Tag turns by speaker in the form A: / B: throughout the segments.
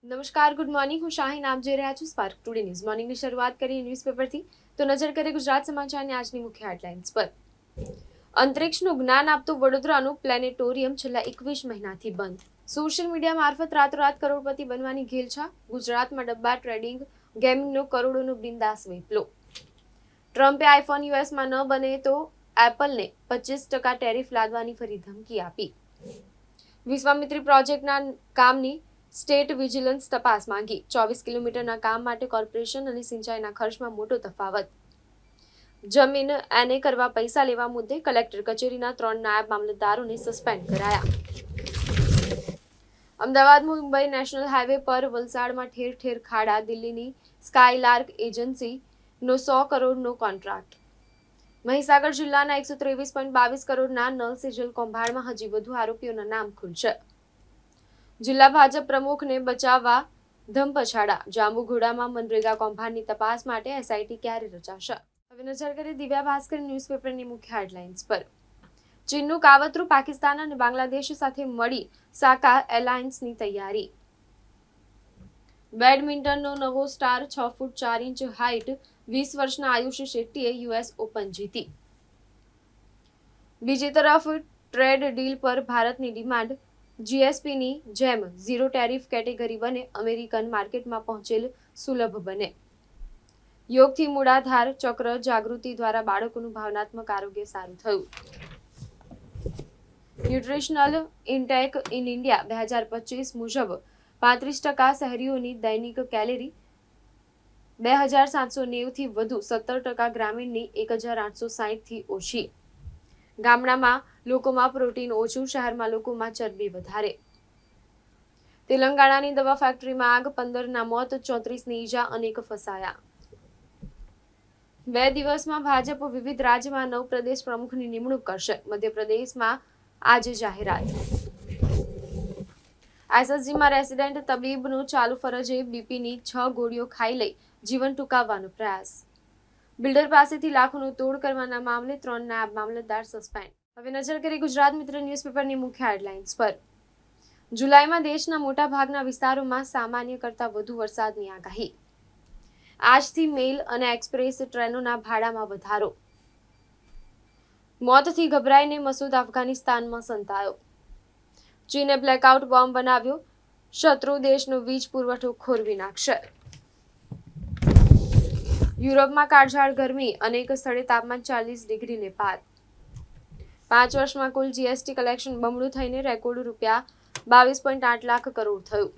A: નમસ્કાર, good morning. હું શાહીન, આપ જોઈ રહ્યા છો સ્પાર્ક ટુડે ન્યૂઝ. મોર્નિંગની શરૂઆત કરીએ ન્યૂઝપેપરથી. તો નજર કરીએ ગુજરાત સમાચારની આજની મુખ્ય હેડલાઇન્સ પર. અંતરિક્ષનું જ્ઞાન આપતું વડોદરાનું પ્લેનેટોરિયમ છેલ્લા 21 મહિનાથી બંધ. સોશિયલ મીડિયા મારફત રાતોરાત કરોડપતિ બનવાની ઘેલછા. ગુજરાતમાં ડબ્બા ટ્રેડિંગ ગેમિંગનો કરોડોનો બિંદાસ વેપલો. ટ્રમ્પે આઈફોન યુએસમાં ન બને તો એપલને 25% ટેરિફ લાદવાની ફરી ધમકી આપી. વિશ્વામિત્રી પ્રોજેક્ટના કામની સ્ટેટ વિજિલન્સ તપાસ માંગી. 24 કિલોમીટરના કામ માટે કોર્પોરેશન અને સિંચાઈના ખર્ચમાં મોટો તફાવત. જમીન એને કરવા પૈસા લેવા મુદ્દે કલેક્ટર કચેરીના 3 નાયબ મામલતદારોને સસ્પેન્ડ કરાયા. અમદાવાદ મુંબઈ નેશનલ હાઈવે પર વલસાડમાં ઠેર ઠેર ખાડા. દિલ્હીની સ્કાયલાર્ક એજન્સીનો 100 કરોડનો કોન્ટ્રાક્ટ. મહીસાગર જિલ્લાના 123.22 કરોડના નલ સે જલ કૌભાંડમાં હજી વધુ આરોપીઓના નામ ખુલશે. જિલ્લા ભાજપ પ્રમુખને બચાવવા ધમપછાડા. જાંબુઘોડામાં મનરેગા કૌભાંડની તપાસ માટે એસઆઈટી ક્યારે રચાશે? હવે નજર કરીએ દિવ્યા ભાસ્કર ન્યૂઝપેપરની મુખ્ય હેડલાઇન્સ પર. ચીનનું કાવતરું. પાકિસ્તાન અને બાંગ્લાદેશ સાથે મળી સાકા એલાયન્સની તૈયારી. બેડમિન્ટનનો નવો સ્ટાર. 6 ફૂટ 4 ઇંચ હાઇટ 20 વર્ષના આયુષ શેટ્ટીએ યુએસ ઓપન જીતી. બીજી તરફ ટ્રેડ ડીલ પર ભારતની ડિમાન્ડ. જીએસપીની જેમ ઝીરો ટેરિફ કેટેગરી બને. અમેરિકન માર્કેટમાં પહોંચેલ સુલભ બને. યોગથી મૂળાધાર ચક્ર જાગૃતિ દ્વારા બાળકોનું ભાવનાત્મક આરોગ્ય સારું થયું. ન્યુટ્રિશનલ ઇન્ટેક ઇન ઇન્ડિયા 2025 મુજબ 35% શહેરીઓની દૈનિક કેલરી, 2790 થી વધુ, 17% ગ્રામીણની 1860 થી ઓછી. ગામડામાં લોકોમાં પ્રોટીન ઓછું, શહેરમાં લોકોમાં ચરબી વધારે. તેલંગાણાની દવા ફેક્ટરીમાં આગ. 15ના મોત, 34ની ઈજા, અનેક ફસાયા. 2 દિવસમાં ભાજપ વિવિધ રાજ્યમાં 9 પ્રદેશ પ્રમુખની નિમણૂક કરશે. મધ્યપ્રદેશમાં આજે જાહેરાત. એસએસજીમાં રેસિડેન્ટ તબીબનું ચાલુ ફરજે બીપીની 6 ગોળીઓ ખાઈ લઈ જીવન ટૂંકાવવાનો પ્રયાસ. બિલ્ડર પાસેથી લાખોનો તોડ કરવાના મામલે 3 નાયબ મામલતદાર સસ્પેન્ડ. હવે નજર કરીએ ગુજરાત મિત્ર ન્યૂઝપેપરની મુખ્ય હેડલાઇન્સ પર. જુલાઈમાં દેશના મોટા ભાગના વિસ્તારોમાં સામાન્ય કરતાં વધુ વરસાદની આગાહી. આજથી મેલ અને એક્સપ્રેસ ટ્રેનોના ભાડામાં વધારો. મોતથી ગભરાઈને મસૂદ અફઘાનિસ્તાનમાં સંતાયો. ચીને બ્લેકઆઉટ બોમ્બ બનાવ્યો. શત્રુ દેશનો વીજ પુરવઠો ખોરવી નાખશે. યુરોપમાં કાળઝાળ ગરમી. અનેક સ્થળે તાપમાન 40 ડિગ્રીને પાર. 5 વર્ષમાં કુલ જીએસટી કલેક્શન બમણું થઈને રેકોર્ડ ₹22.8 લાખ કરોડ થયું.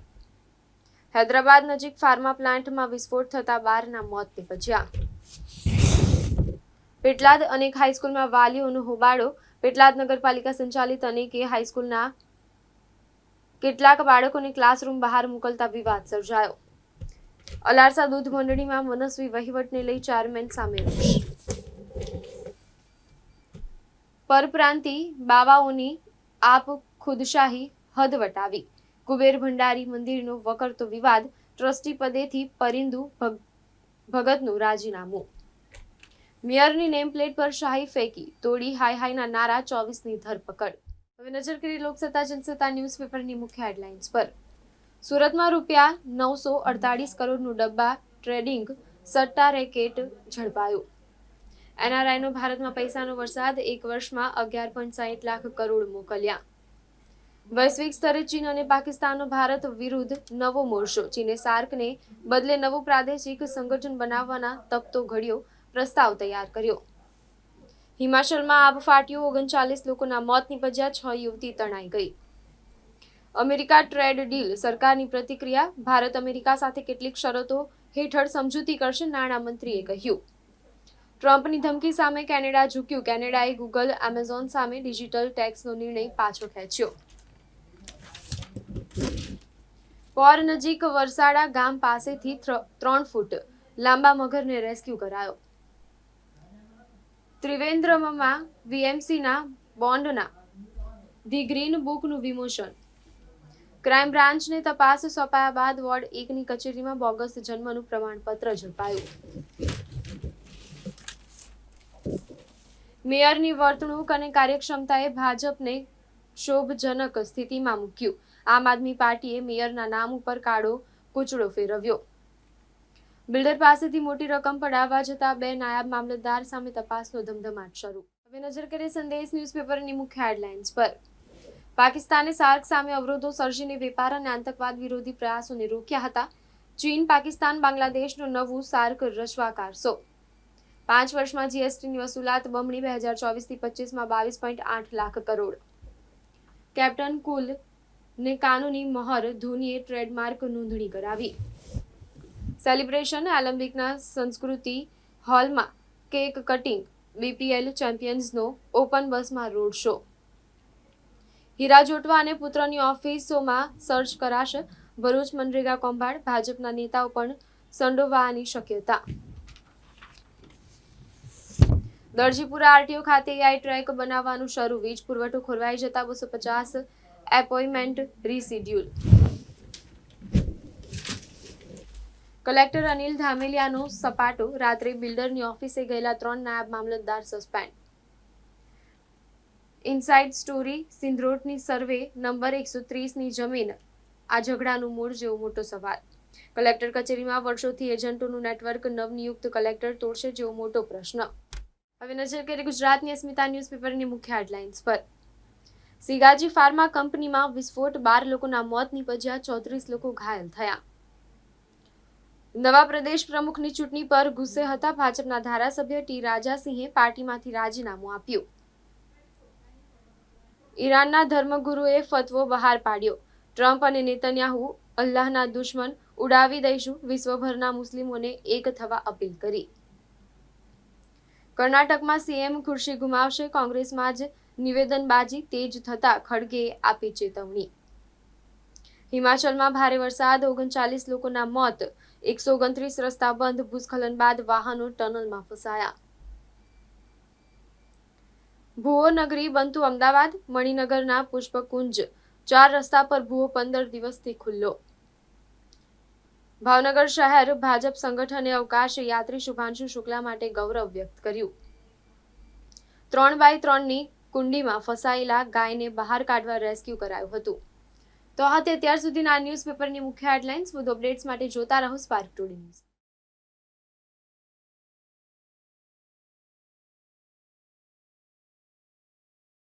A: હૈદરાબાદ નજીક ફાર્મા પ્લાન્ટમાં વિસ્ફોટ થતા 12ના મોત નિપજ્યા. પેટલાદ અનેક હાઈસ્કૂલમાં વાલીઓનો હોબાળો. પેટલાદ નગરપાલિકા સંચાલિત અનેક હાઈસ્કૂલના કેટલાક બાળકોને ક્લાસરૂમ બહાર મોકલતા વિવાદ સર્જાયો. અલારસા દૂધ મંડળીમાં મનસ્વી વહીવટને લઈ ચેરમેન સામે રોષ. પરપ્રાંતિ બાવાઓની આપ ખુદશાહી હદ વટાવી. કુબેર ભંડારી મંદિરનો વકરતો વિવાદ. ટ્રસ્ટી પદેથી પરિંદુ ભગતનું રાજીનામું. મેયરની નેમ પ્લેટ પર શાહી ફેંકી. તોડી હાય હાયના નારા. 24ની ધરપકડ. હવે નજર કરી લોકસત્તા જનસત્તા ન્યૂઝપેપરની મુખ્ય હેડલાઇન્સ પર. સુરતમાં ₹948 કરોડનું ડબ્બા ટ્રેડિંગ સટ્ટા રેકેટ ઝડપાયું. એનઆરઆઈનો ભારતમાં પૈસાનો વરસાદ. 1 વર્ષમાં 11.60 લાખ કરોડ મોકલ્યા. વૈશ્વિક સ્તરે ચીન અને પાકિસ્તાનનો ભારત વિરુદ્ધ નવો મોરચો. ચીને સાર્કને બદલે નવું પ્રાદેશિક સંગઠન બનાવવાના તપતો ઘડ્યો પ્રસ્તાવ તૈયાર કર્યો. હિમાચલમાં આબ ફાટ્યું. 39 લોકોના મોત નિપજ્યા. 6 યુવતી તણાઈ ગઈ. America trade deal. સરકારની પ્રતિક્રિયા. ભારત અમેરિકા સાથે કેટલીક શરતો હેઠળ સમજૂતી કરશે, નાણામંત્રીએ કહ્યું. ટ્રમ્પની ધમકી સામે કેનેડા ઝૂક્યું. કેનેડાએ ગૂગલ, એમેઝોન સામે ડિજિટલ ટેક્સનો નિર્ણય પાછો ખેંચ્યો. પોર નજીક વરસાડા ગામ પાસેથી 3 ફૂટ લાંબા મગરને રેસ્ક્યુ કરાયો. ત્રિવેન્દ્રમમાં વીએમસીના બોન્ડના ધી ગ્રીન બુકનું વિમોચન. ક્રાઇમ બ્રાન્ચને તપાસ સોંપાયા બાદ વોર્ડ 1ની કચેરીમાં બોગસ જન્મનું પ્રમાણપત્ર ઝડપાયું. મેયરની વર્તણૂક અને કાર્યક્ષમતાએ ભાજપને ક્ષોભજનક સ્થિતિમાં મૂક્યું. આમ આદમી પાર્ટીએ મેયરના નામ ઉપર કાળો કૂચડો ફેરવ્યો. બિલ્ડર પાસેથી મોટી રકમ પડાવવા જતા 2 નાયબ મામલતદાર સામે તપાસનો ધમધમાટ શરૂ. હવે નજર કરીએ સંદેશ ન્યૂઝપેપરની મુખ્ય હેડલાઇન્સ પર. પાકિસ્તાને સાર્ક સામે અવરોધો સર્જીને વેપાર અને આતંકવાદ વિરોધી પ્રયાસોને રોક્યા હતા. ચીન, પાકિસ્તાન, બાંગ્લાદેશનું નવું સાર્ક રચવા કારસો. 5 વર્ષમાં જીએસટીની વસૂલાત બમણી. 2024થી 25માં 22.8 લાખ કરોડ. કેપ્ટન કુલ ને કાનૂની મહોર. ધોનીએ ટ્રેડમાર્ક નોંધણી કરાવી. સેલિબ્રેશન એલેમ્બિકના સંસ્કૃતિ હોલમાં કેક કટિંગ. બીપીએલ ચેમ્પિયન્સનો ઓપન બસમાં રોડ શો. હીરા જોટવા અને પુત્રની ઓફિસોમાં સર્ચ કરાશે. ભરૂચ મનરેગા કૌભાંડ. ભાજપના નેતાઓ પણ સંડોવાવાની શક્યતા. દરજીપુરા આરટીઓ ખાતે એઆઈ ટ્રેક બનાવવાનું શરૂ. વીજ પુરવઠો ખોરવાઈ જતા 250 એપોઇન્ટમેન્ટ રીશિડ્યુલ. કલેક્ટર અનિલ ધામેલિયાનો સપાટો. રાત્રે બિલ્ડરની ઓફિસે ગયેલા 3 નાયબ મામલતદાર સસ્પેન્ડ. Inside story. સિંધરોટની સર્વે નંબર 130ની જમીન આ ઝઘડાનું મૂળ જેવો મોટો સવાલ. કલેક્ટર કચેરીમાં વર્ષોથી એજન્ટોનું નેટવર્ક. નવનિયુક્ત કલેક્ટર તોડશે જેવો મોટો પ્રશ્ન. હવે નજર કરીએ ગુજરાતની અસ્મિતા ન્યૂઝપેપરની મુખ્ય હેડલાઇન્સ પર. સિગાજી ફાર્મા કંપનીમાં વિસ્ફોટ. 12 લોકોના મોત નીપજ્યા. 34 લોકો ઘાયલ થયા. નવા પ્રદેશ પ્રમુખની ચૂંટણી પર ગુસ્સે હતા. ભાજપના ધારાસભ્ય ટી રાજાસિંહે પાર્ટીમાંથી રાજીનામું આપ્યું. ઈરાનના ધર્મગુરુએ ફતવો બહાર પાડ્યો. ટ્રમ્પ અને નેતન્યાહુ અલ્લાહના દુશ્મન. ઉડાવી દઈશું. વિશ્વભરના મુસ્લિમોને એક થવા અપીલ કરી. કર્ણાટકમાં સીએમ ખુરશી ગુમાવશે. કોંગ્રેસમાં જ નિવેદનબાજી તેજ થતા ખડગેએ આપી ચેતવણી. હિમાચલમાં ભારે વરસાદ. 39 લોકોના મોત. 129 રસ્તા બંધ. ભૂસ્ખલન બાદ વાહનો ટનલમાં ફસાયા. ભુવો નગરી બનતું અમદાવાદ. મણિનગરના પુષ્પકુંજ 4 રસ્તા પર ભુવો 15 દિવસથી ખુલ્લો. ભાવનગર શહેર ભાજપ સંગઠને અવકાશ યાત્રી શુભાંશુ શુક્લા માટે ગૌરવ વ્યક્ત કર્યું. 3x3ની કુંડીમાં ફસાયેલા ગાયને બહાર કાઢવા રેસ્ક્યુ કરાયું હતું. તો આ હતી અત્યાર સુધીના ન્યૂઝપેપરની મુખ્ય હેડલાઇન્સ. વધુ અપડેટ્સ માટે જોતા રહો સ્પાર્ક ટુડે ન્યૂઝ.